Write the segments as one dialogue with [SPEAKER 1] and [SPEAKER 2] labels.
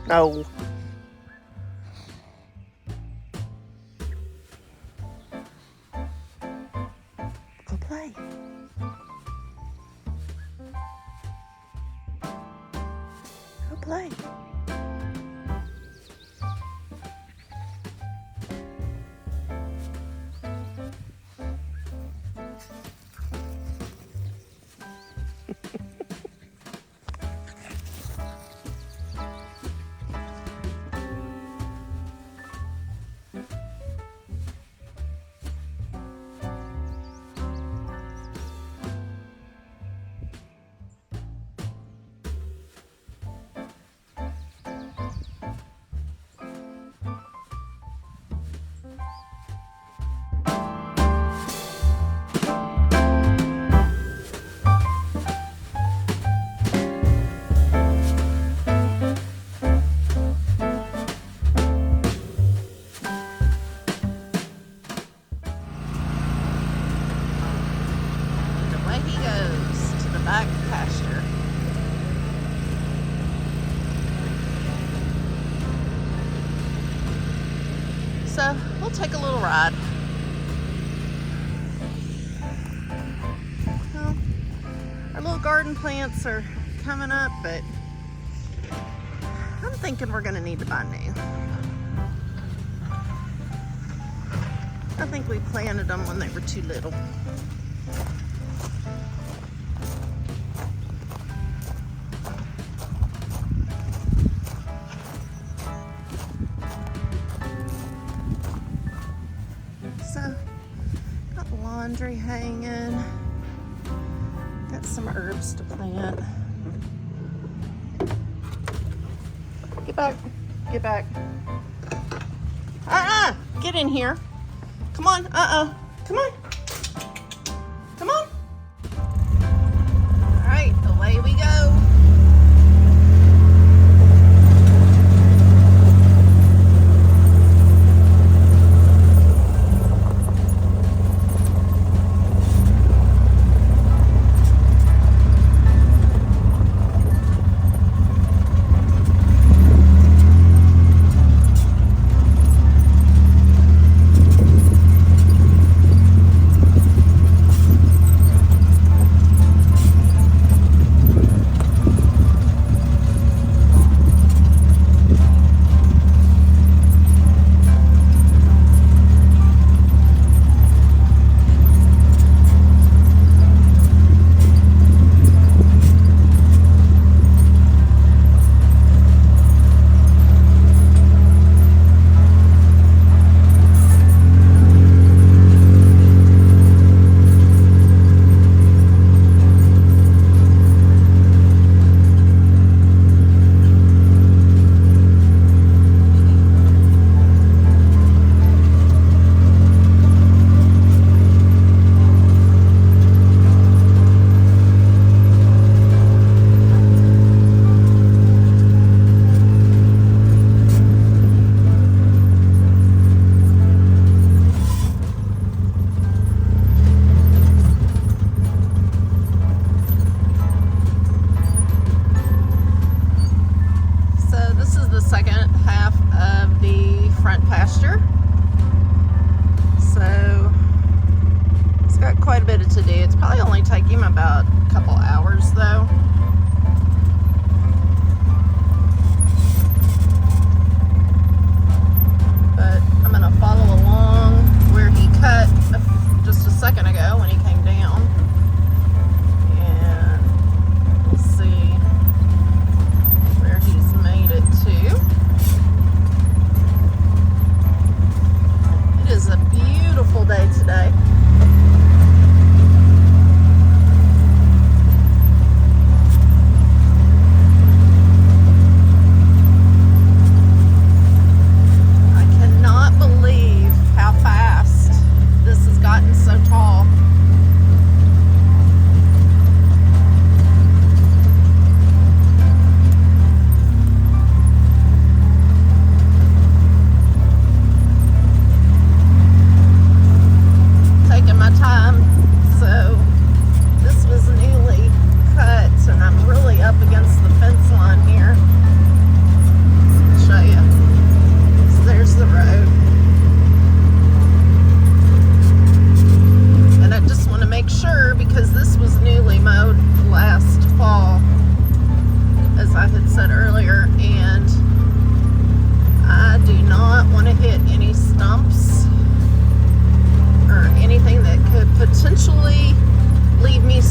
[SPEAKER 1] No. Go play. Go play. Back pasture. So we'll take a little ride. Well, our little garden plants are coming up, but I'm thinking we're gonna need to buy new. I think we planted them when they were too little. So, got laundry hanging, got some herbs to plant. Get back, get back. Get in here. Come on, come on. Come on. All right, away we go. Take him about a couple hours though. But I'm gonna follow along where he cut just a second ago when he came down. And we'll see where he's made it to. It is a beautiful day today.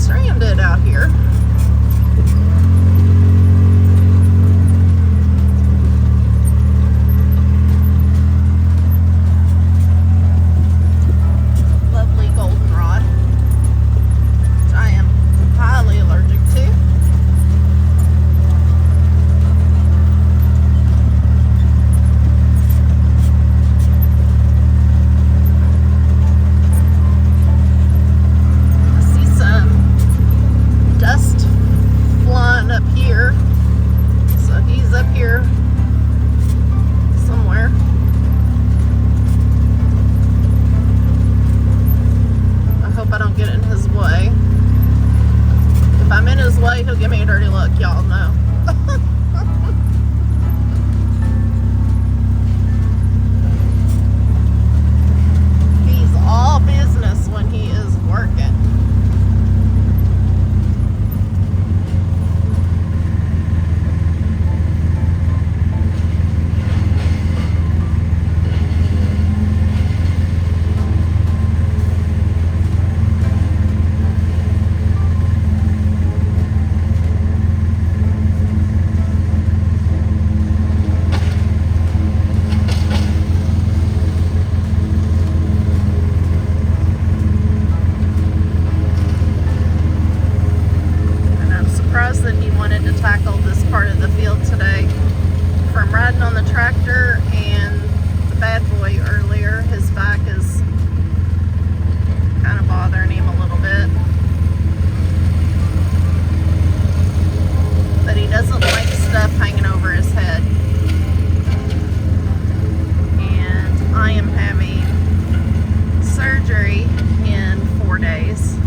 [SPEAKER 1] stranded out here. Lovely goldenrod, which I am highly allergic to. Up here, so he's up here somewhere. I hope I don't get in his way. If I'm in his way, he'll give me a dirty look, y'all know. He's all business when he is working. That he wanted to tackle this part of the field today. From riding on the tractor and the bad boy earlier, his back is kind of bothering him a little bit. But he doesn't like stuff hanging over his head. And I am having surgery in 4 days.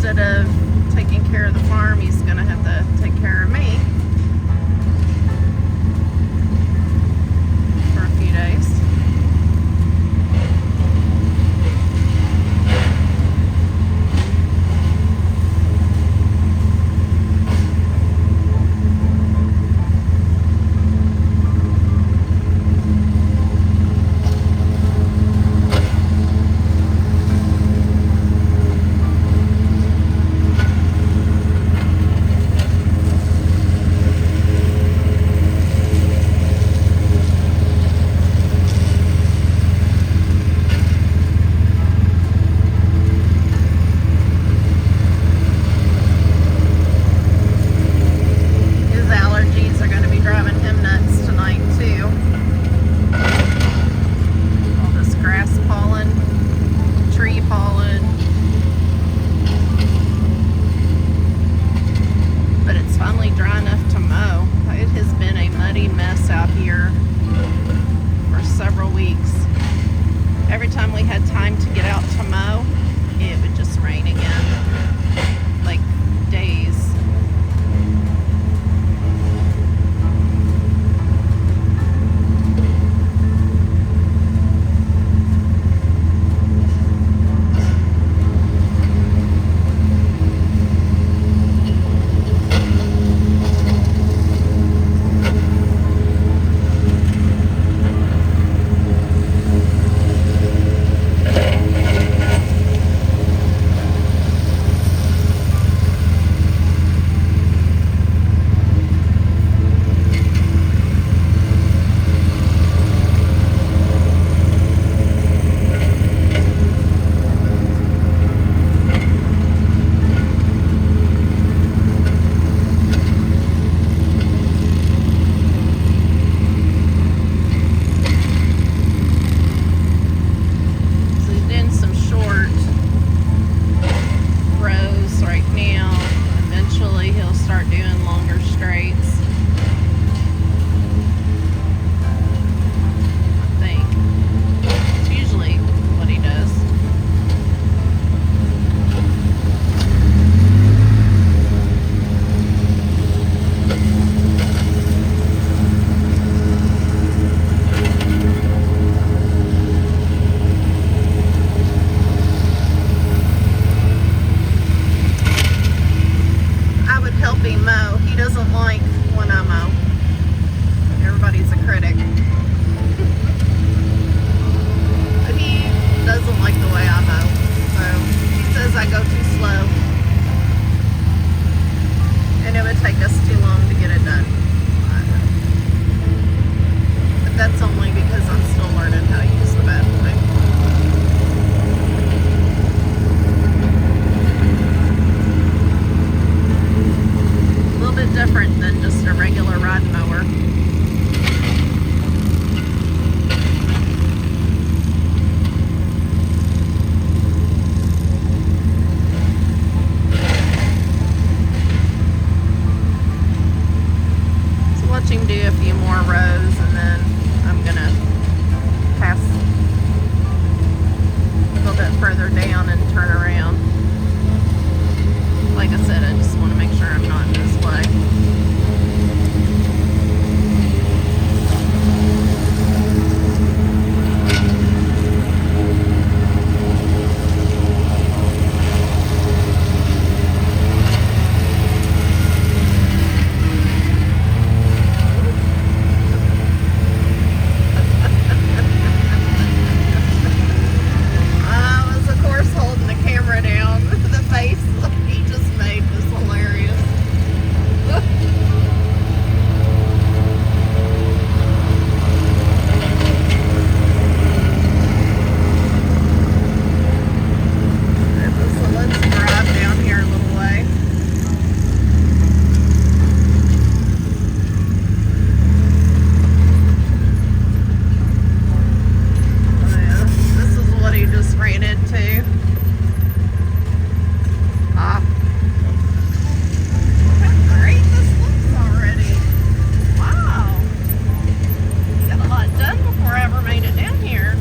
[SPEAKER 1] Instead of taking care of the farm, he's going to have to take care of me for a few days. Every time we had time to get out to mow, it would just rain again, like days. too. Ah. Look how great this looks already. Wow. Got a lot done before I ever made it down here.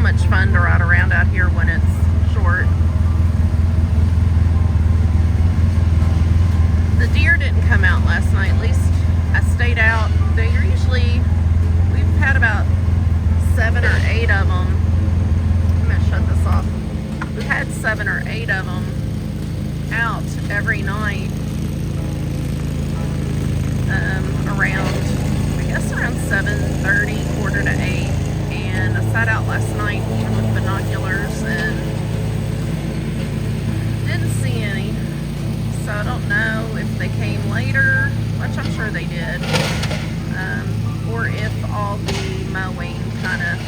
[SPEAKER 1] much fun to ride around out here when it's short. The deer didn't come out last night. At least I stayed out. They're usually, we've had about 7 or 8 of them. I'm gonna shut this off. We've had 7 or 8 of them out every night. Around 7:30, quarter to 8, and I sat out last night even with binoculars and didn't see any. So I don't know if they came later, which I'm sure they did, or if all the mowing kind of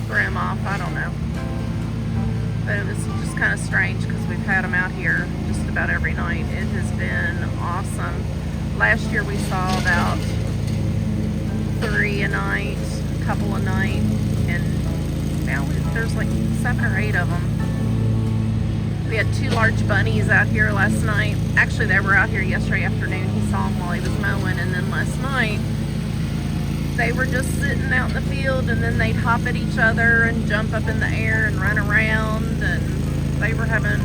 [SPEAKER 1] threw them off. I don't know. But it was just kind of strange because we've had them out here just about every night. It has been awesome. Last year we saw about 3 a night, a couple a night, and now there's like 7 or 8 of them. We had 2 large bunnies out here last night. Actually, they were out here yesterday afternoon. He saw them while he was mowing, and then last night they were just sitting out in the field, and then they'd hop at each other and jump up in the air and run around, and they were having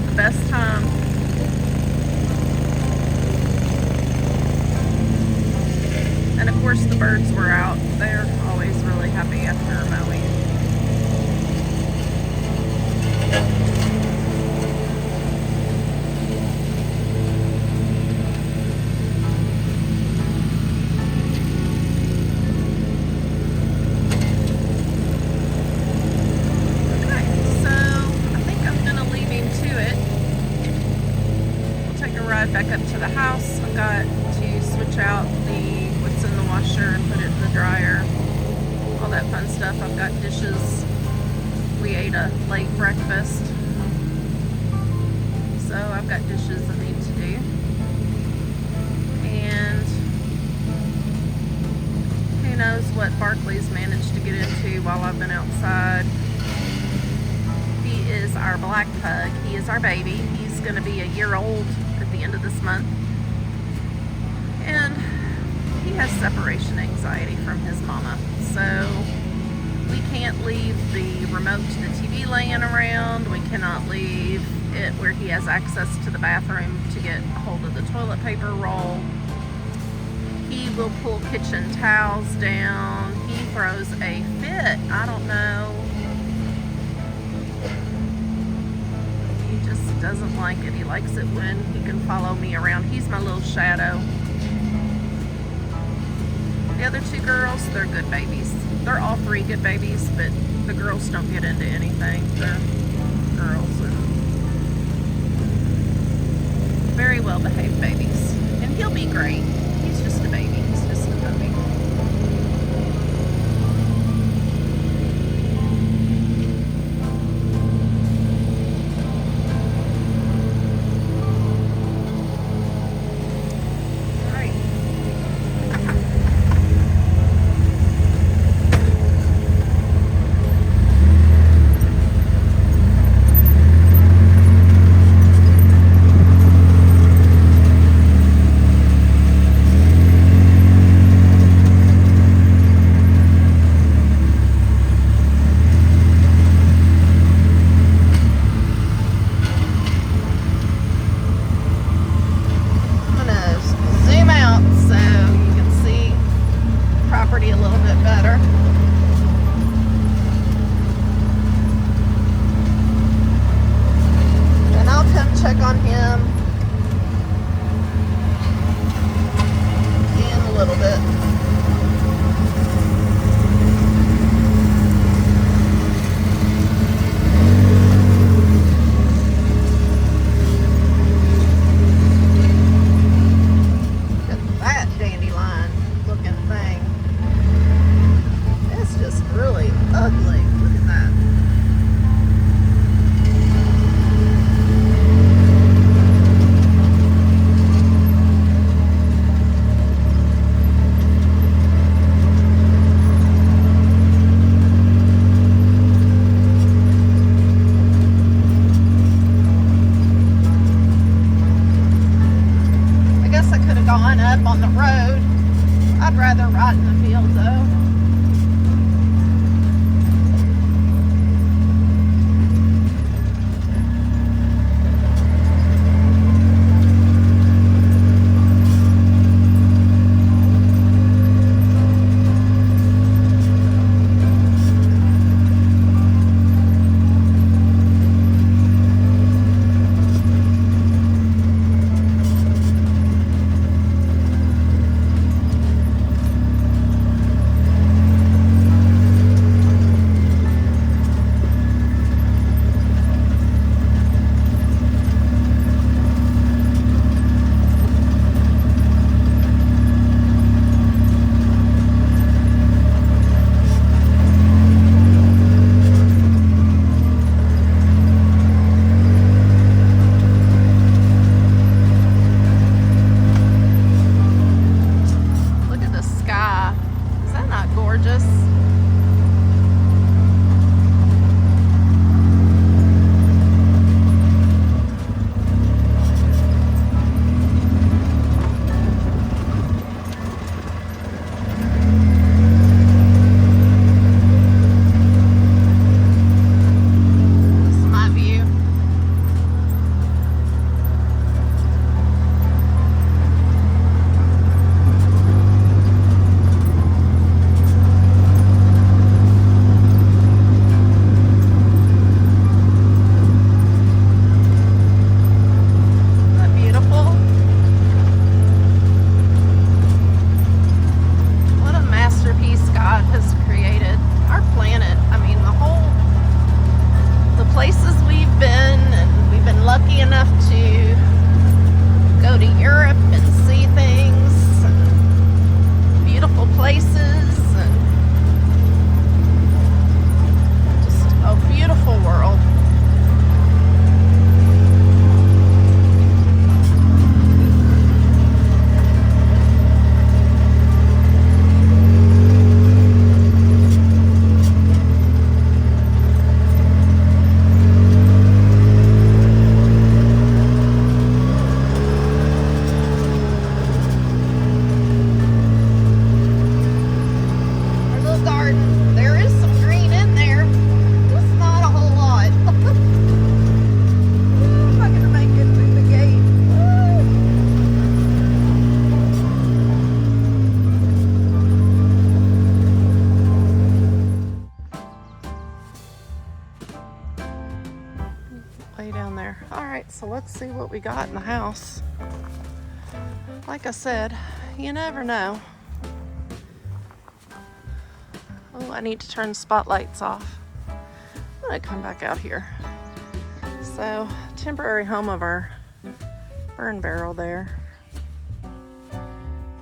[SPEAKER 1] the best time. And of course the birds were out. They're always really happy after mowing. Okay, so I think I'm gonna leave him to it. We'll take a ride back up to the house. I've got to switch out what's in the washer and put it in the dryer, all that fun stuff. I've got dishes. We ate a late breakfast, so I've got dishes I need to do. And who knows what Barkley's managed to get into while I've been outside. He is our black pug. He is our baby. He's going to be a year old at the end of this month. And he has separation anxiety from his mama, so we can't leave the remote to the TV laying around. We cannot leave it where he has access to the bathroom to get a hold of the toilet paper roll. He will pull kitchen towels down. He throws a fit. I don't know. He just doesn't like it. He likes it when he can follow me around. He's my little shadow. The other 2 girls, they're good babies. They're all 3 good babies, but the girls don't get into anything. They're girls and very well behaved babies. And he'll be great. He's just a baby. He's just a puppy. up on the road. I'd rather ride in the field though. way down there. All right, so let's see what we got in the house. Like I said, you never know. Oh, I need to turn the spotlights off. I'm gonna come back out here. So, temporary home of our burn barrel there.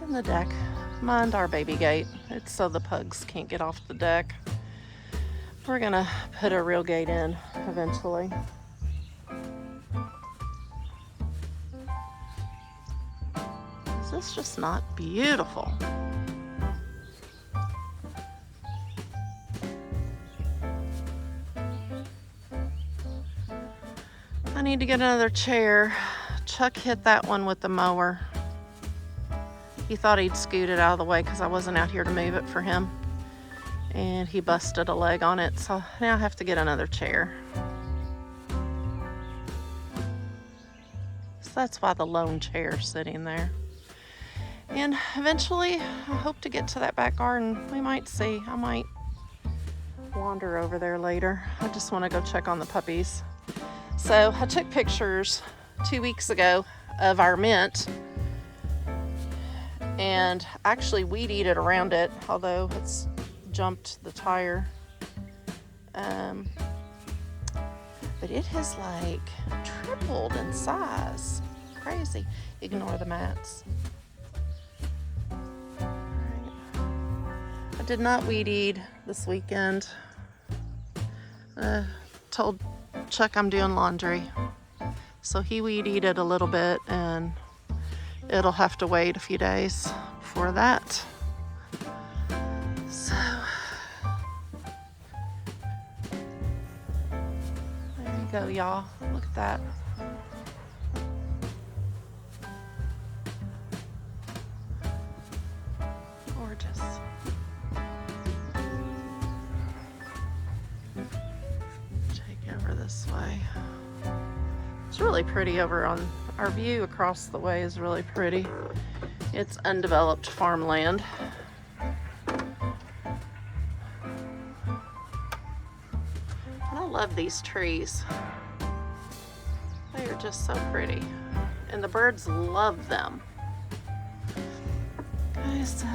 [SPEAKER 1] And the deck. Mind our baby gate. It's so the pugs can't get off the deck. We're gonna put a real gate in eventually. Is this just not beautiful? I need to get another chair. Chuck hit that one with the mower. He thought he'd scoot it out of the way because I wasn't out here to move it for him. And he busted a leg on it, so now I have to get another chair. So that's why the lone chair's sitting there. And eventually, I hope to get to that back garden. We might see. I might wander over there later. I just want to go check on the puppies. So I took pictures 2 weeks ago of our mint and actually weed-eated around it, although it's jumped the tire. But it has like tripled in size. Crazy. Ignore the mats. Alright. I did not weed eat this weekend. Told Chuck I'm doing laundry. So he weed eated a little bit and it'll have to wait a few days for that. So there you go, y'all. Look at that. Gorgeous. Take over this way. It's really pretty over on our view across the way is really pretty. It's undeveloped farmland. And I love these trees. They are just so pretty. And the birds love them. Okay, so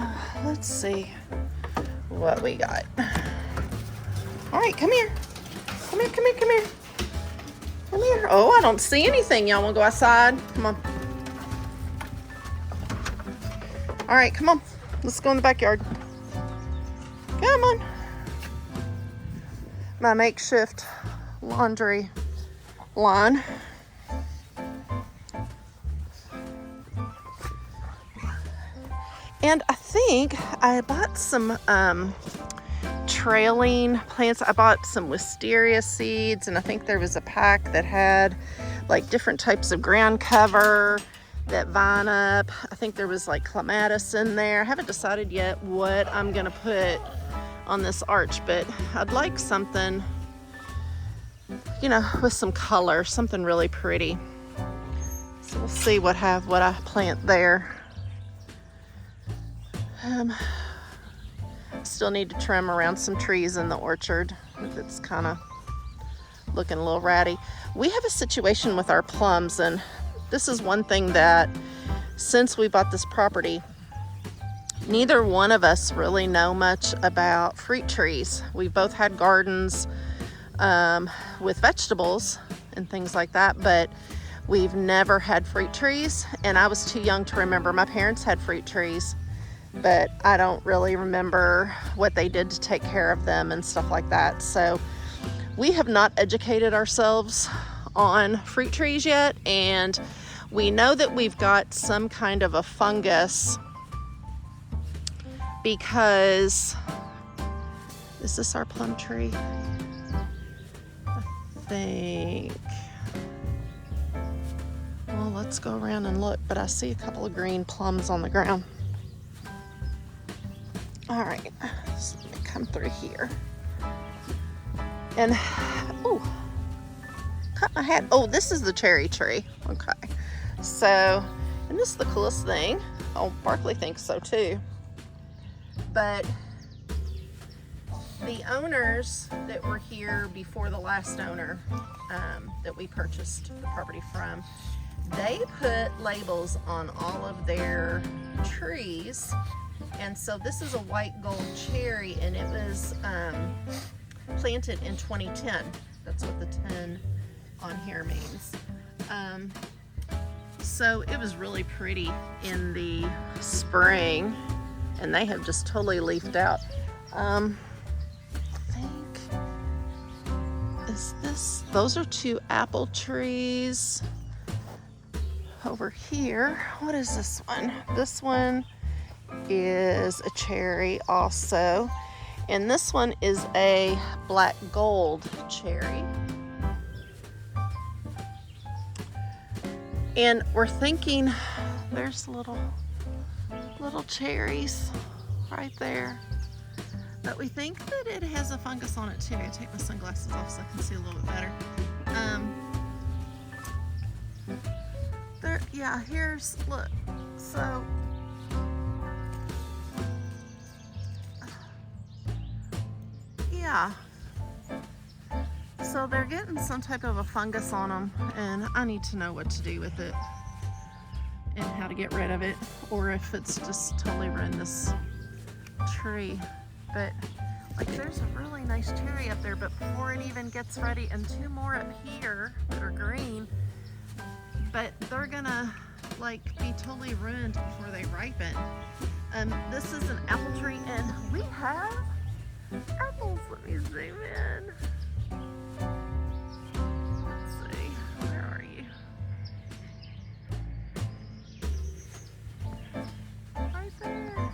[SPEAKER 1] let's see what we got. All right, come here. Come here, come here, come here. Come here. Oh, I don't see anything. Y'all want to go outside? Come on. All right, come on. Let's go in the backyard. Come on. My makeshift laundry line. And I think I bought some trailing plants. I bought some wisteria seeds, and I think there was a pack that had like different types of ground cover that vine up. I think there was like clematis in there. I haven't decided yet what I'm gonna put on this arch, but I'd like something, you know, with some color, something really pretty. So we'll see what I plant there. Still need to trim around some trees in the orchard. It's kind of looking a little ratty. We have a situation with our plums, and this is one thing that since we bought this property, neither one of us really know much about fruit trees. We both had gardens with vegetables and things like that, but we've never had fruit trees, and I was too young to remember. My parents had fruit trees, but I don't really remember what they did to take care of them and stuff like that. So we have not educated ourselves on fruit trees yet, and we know that we've got some kind of a fungus because, is this our plum tree? I think. Well, let's go around and look, but I see a couple of green plums on the ground. All right, so let me come through here. And, oh, cut my hat. Oh, this is the cherry tree. Okay. So, and this is the coolest thing. Oh, Barkley thinks so too. But the owners that were here before the last owner that we purchased the property from, they put labels on all of their trees. And so this is a white gold cherry, and it was planted in 2010. That's what the 10 on here means. So it was really pretty in the spring, and they have just totally leafed out. I think, is this, those are 2 apple trees. Over here, what is this one? This one is a cherry also, and this one is a black gold cherry. And we're thinking there's little cherries right there, but we think that it has a fungus on it too. I take my sunglasses off so I can see a little bit better. There, yeah, here's, look, so yeah, so they're getting some type of a fungus on them, and I need to know what to do with it and how to get rid of it, or if it's just totally ruined this tree. But like, there's a really nice cherry up there, but before it even gets ready, and 2 more up here that are green, but they're gonna like be totally ruined before they ripen. This is an apple tree, and we have apples. Let me zoom in. Let's see, where are you? Right there.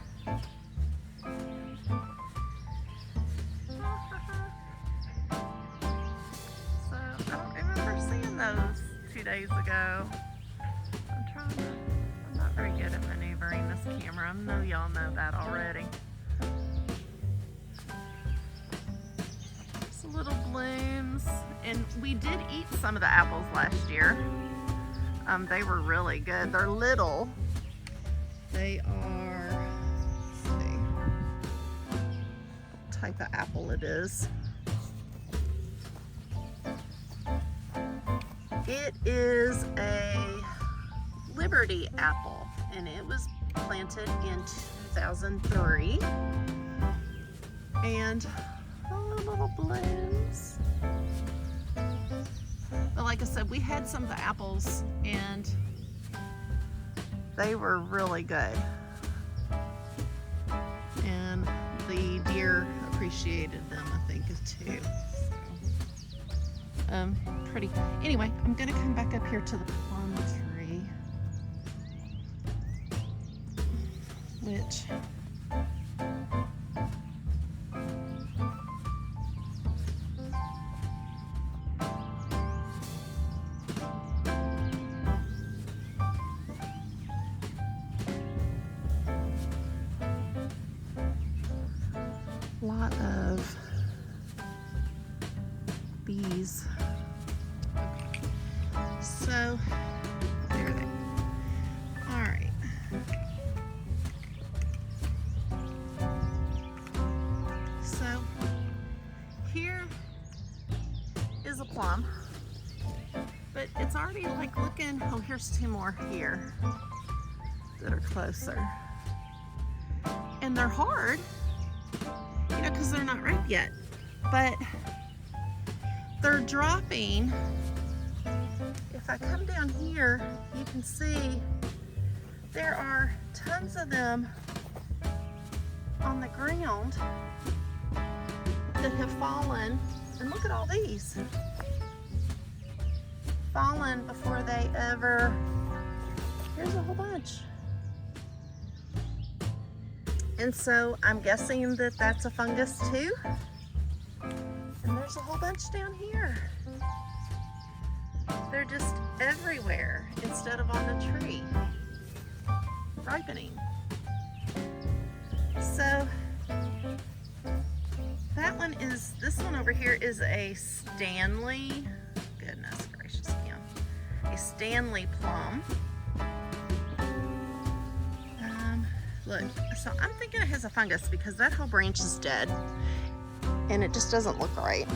[SPEAKER 1] So I don't remember seeing those 2 days ago. I'm not very good at maneuvering this camera. I know y'all know that already. Just little blooms. And we did eat some of the apples last year. They were really good. They're little. They are, let's see what type of apple it is. It is a Liberty apple, and it was planted in 2003. And little blooms. But like I said, we had some of the apples, and they were really good. And the deer appreciated them, I think, too. So, pretty. Anyway, I'm gonna come back up here to the plum tree, which lot of bees. So there they are. All right. So here is a plum, but it's already like looking, oh, here's 2 more here that are closer. And they're hard, you know, because they're not ripe yet, but they're dropping. If I come down here, you can see there are tons of them on the ground that have fallen. And look at all these. Fallen before they ever, here's a whole bunch. And so I'm guessing that that's a fungus too. And there's a whole bunch down here. They're just everywhere instead of on the tree, ripening. So that one is, this one over here is a Stanley, goodness gracious, Kim, a Stanley plum. Look, so I'm thinking it has a fungus because that whole branch is dead. and it just doesn't look right.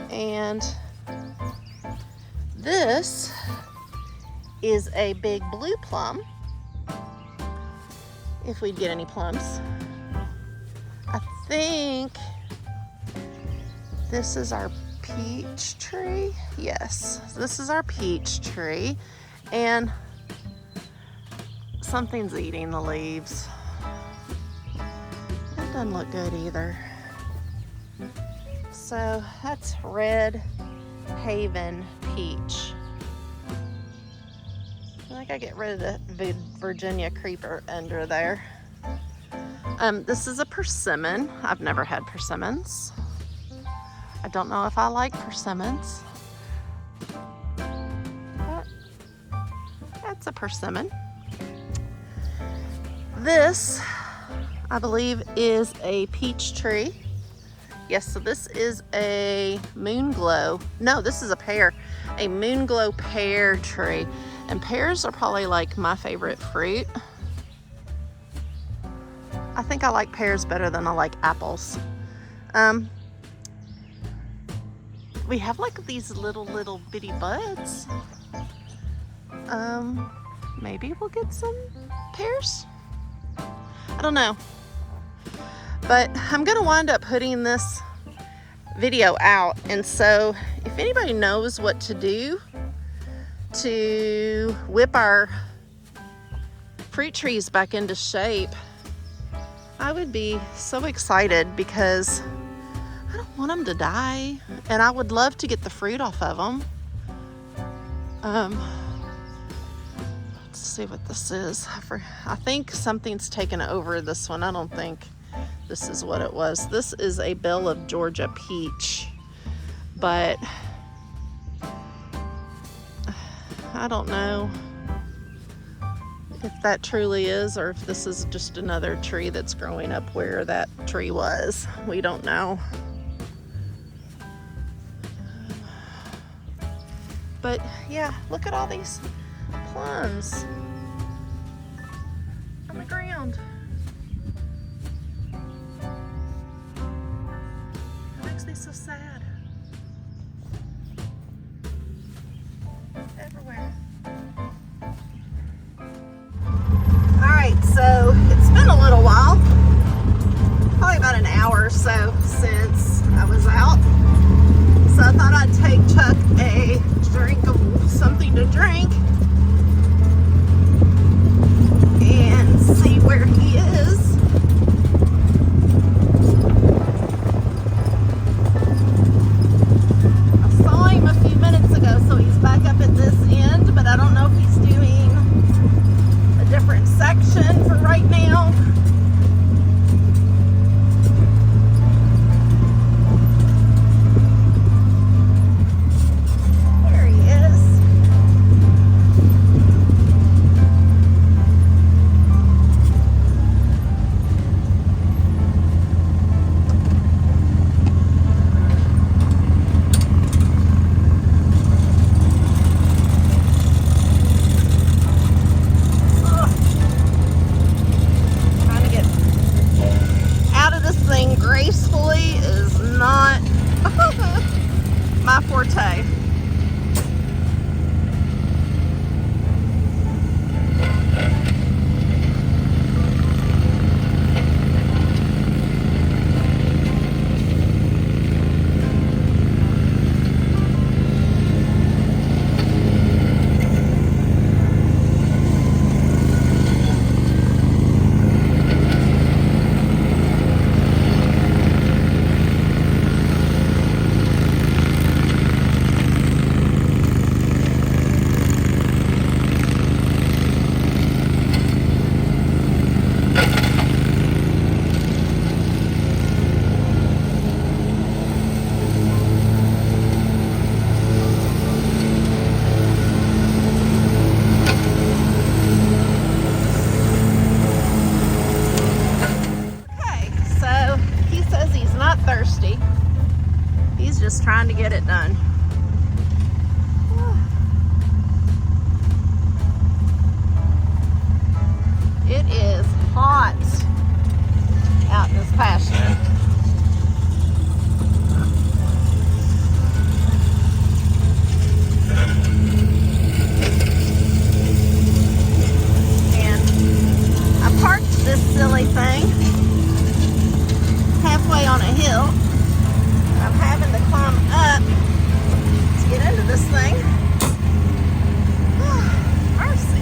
[SPEAKER 1] And this is a big blue plum, if we'd get any plums. I think this is our peach tree. Yes, this is our peach tree, and something's eating the leaves. That doesn't look good either. So that's Red Haven peach. I think I get rid of the Virginia creeper under there. This is a persimmon. I've never had persimmons. I don't know if I like persimmons, but that's a persimmon. This, I believe, is a peach tree. Yes, so this is a moonglow. No, this is a pear. A moonglow pear tree. And pears are probably like my favorite fruit. I think I like pears better than I like apples. We have like these little bitty buds. Maybe we'll get some pears. I don't know. But I'm gonna wind up putting this video out, and so if anybody knows what to do to whip our fruit trees back into shape, I would be so excited, because I don't want them to die, and I would love to get the fruit off of them. Let's see what this is. I think something's taken over this one. I don't think this is what it was. This is a Belle of Georgia peach, but I don't know if that truly is, or if this is just another tree that's growing up where that tree was. We don't know. But yeah, look at all these plums on the ground. It makes me so sad. Everywhere. Alright, so it's been a little while. Probably about an hour or so since I was out. So I thought I'd take Chuck a drink of something to drink and see where he is. I saw him a few minutes ago, so he's back up at this end, but I don't know if he's doing a different section for right now. Gracefully is not my forte. Thirsty. He's just trying to get it done. It is hot. out in his pasture. And I parked this silly thing halfway on a hill. I'm having to climb up to get into this thing. Mercy.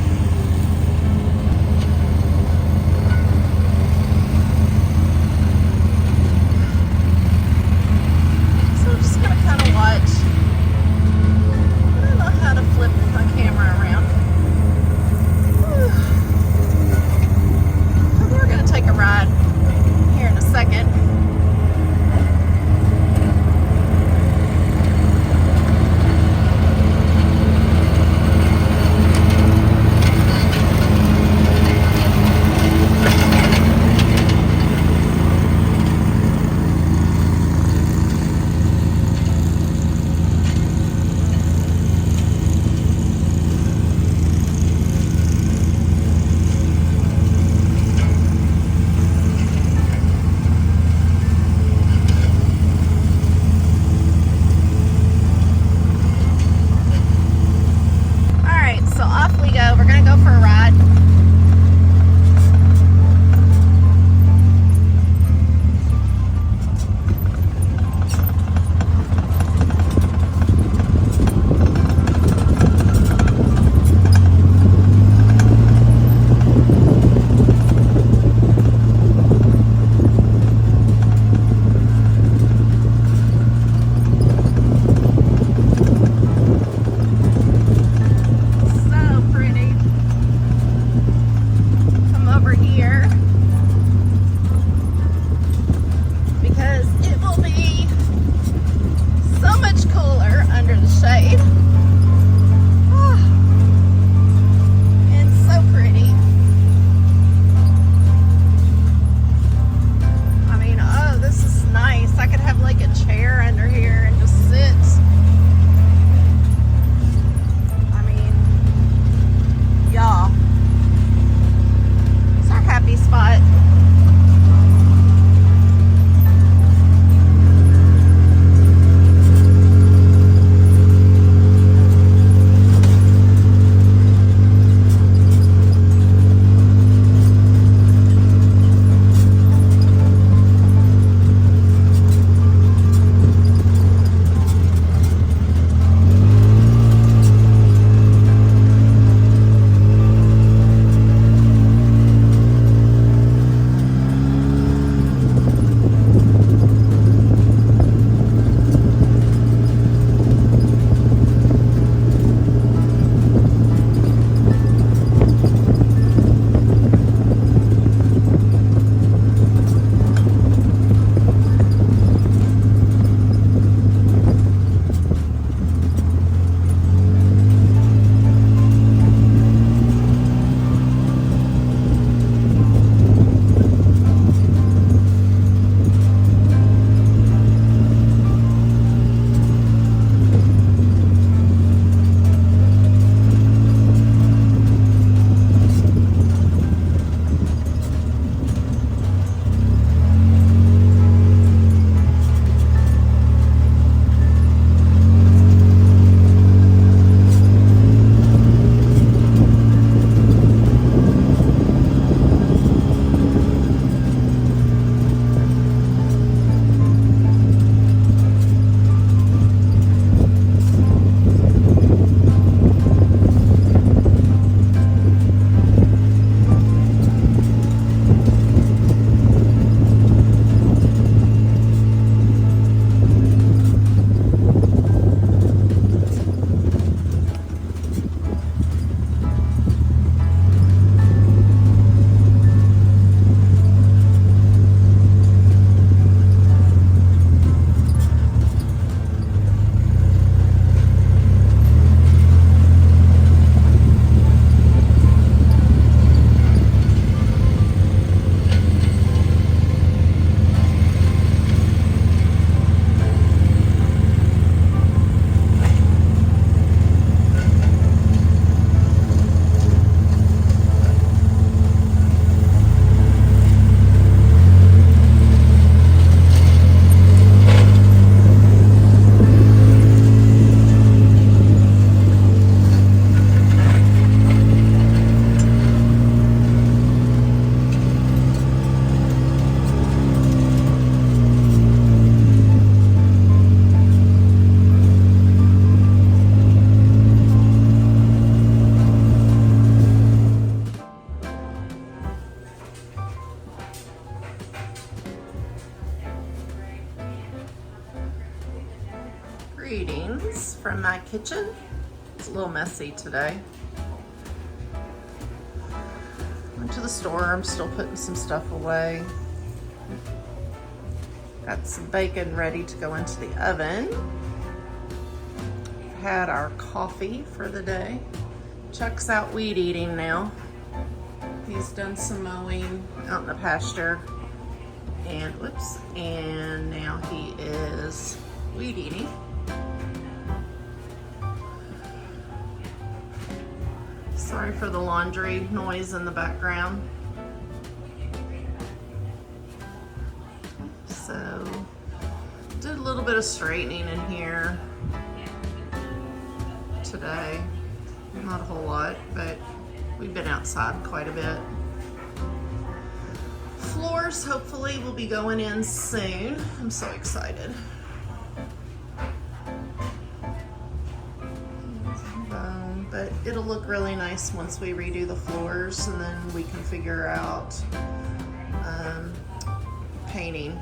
[SPEAKER 1] Greetings from my kitchen. It's a little messy today. Went to the store, I'm still putting some stuff away. Got some bacon ready to go into the oven. Had our coffee for the day. Chuck's out weed eating now. He's done some mowing out in the pasture. And whoops, and now he is weed eating. Sorry for the laundry noise in the background. So, did a little bit of straightening in here today. Not a whole lot, but we've been outside quite a bit. Floors hopefully will be going in soon. I'm so excited. But it'll look really nice once we redo the floors, and then we can figure out painting.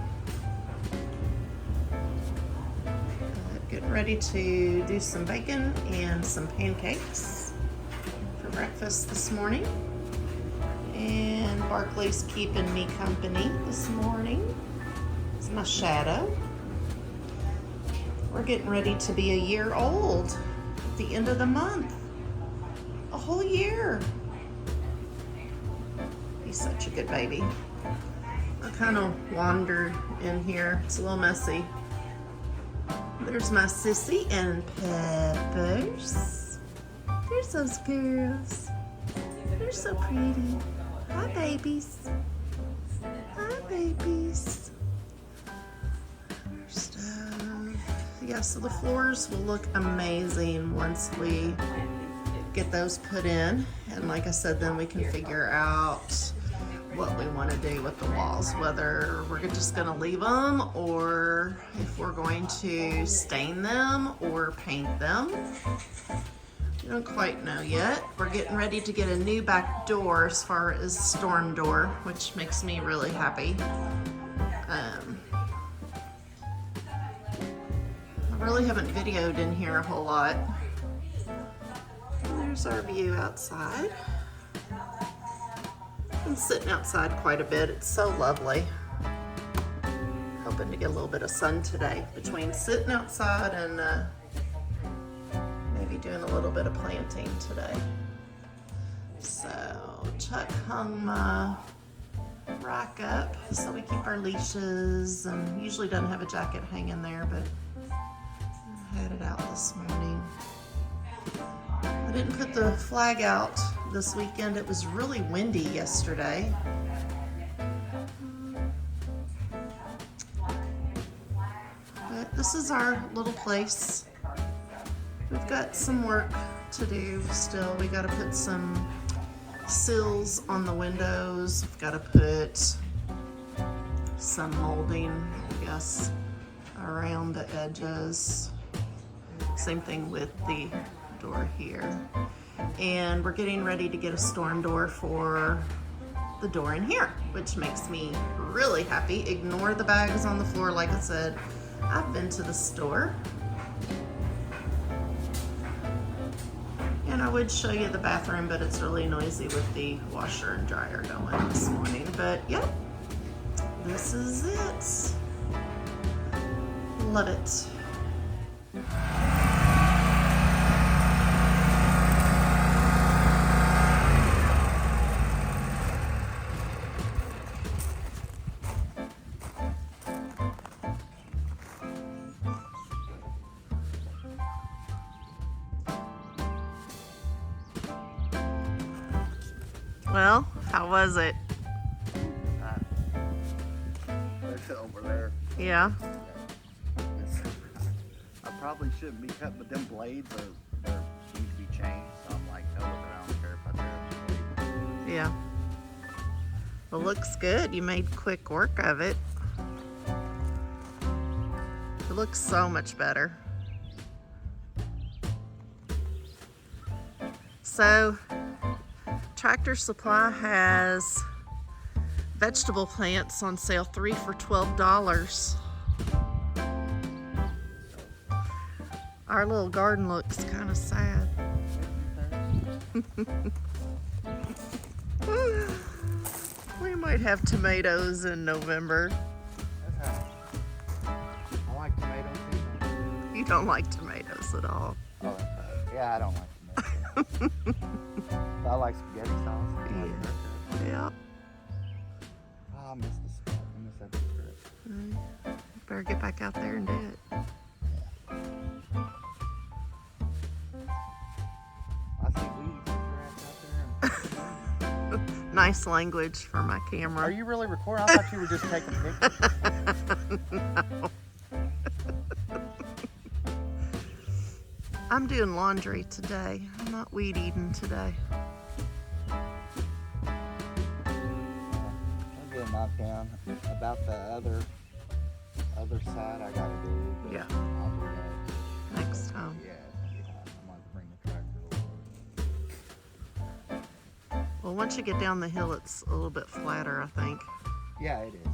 [SPEAKER 1] Getting ready to do some bacon and some pancakes for breakfast this morning. And Barkley's keeping me company this morning. It's my shadow. We're getting ready to be a year old at the end of the month. A whole year. He's such a good baby. I kind of wandered in here. It's a little messy. There's my Sissy and Peppers. There's those girls. They're so pretty. Hi, babies. Hi, babies. Yeah, so the floors will look amazing once we get those put in. And like I said, then we can figure out what we want to do with the walls, whether we're just going to leave them or if we're going to stain them or paint them. We don't quite know yet. We're getting ready to get a new back door as far as storm door, which makes me really happy. I really haven't videoed in here a whole lot. There's our view outside. I'm sitting outside quite a bit. It's so lovely. Hoping to get a little bit of sun today between sitting outside and maybe doing a little bit of planting today. So Chuck hung my rack up so we keep our leashes, and usually doesn't have a jacket hanging there, but I had it out this morning. I didn't put the flag out this weekend. It was really windy yesterday. But this is our little place. We've got some work to do still. We got to put some sills on the windows. We've got to put some molding, I guess, around the edges. Same thing with the door here. And we're getting ready to get a storm door for the door in here, which makes me really happy. Ignore the bags on the floor. Like I said, I've been to the store. And I would show you the bathroom, but it's really noisy with the washer and dryer going this morning. But yep, this is it. Love it. Well, how was it?
[SPEAKER 2] Over there.
[SPEAKER 1] Yeah.
[SPEAKER 2] I probably shouldn't be cutting, but them blades need to be changed. So I'm like, no, I don't care if I tear.
[SPEAKER 1] Yeah. Well, looks good. You made quick work of it. It looks so much better. So, Tractor Supply has vegetable plants on sale, 3 for $12. Our little garden looks kind of sad. We might have tomatoes in November.
[SPEAKER 2] That's how. I like tomatoes too.
[SPEAKER 1] You don't like tomatoes at all.
[SPEAKER 2] Oh, that's right. Yeah, I don't like tomatoes. But I like spaghetti sauce. I like burgers.
[SPEAKER 1] Yeah.
[SPEAKER 2] Oh, I miss the spot. I miss that strip.
[SPEAKER 1] Better get back out there and do it.
[SPEAKER 2] I see weeds and grass out there.
[SPEAKER 1] Nice language for my camera.
[SPEAKER 2] Are you really recording? I thought you were just taking pictures.
[SPEAKER 1] No. I'm doing laundry today. I'm not weed eating today.
[SPEAKER 2] I'm getting knocked down about the other side. I gotta do. But
[SPEAKER 1] Yeah.
[SPEAKER 2] I'll do that.
[SPEAKER 1] Next time.
[SPEAKER 2] Yeah. I'm gonna bring the tractor over.
[SPEAKER 1] Well, once you get down the hill, it's a little bit flatter, I think.
[SPEAKER 2] Yeah, it is.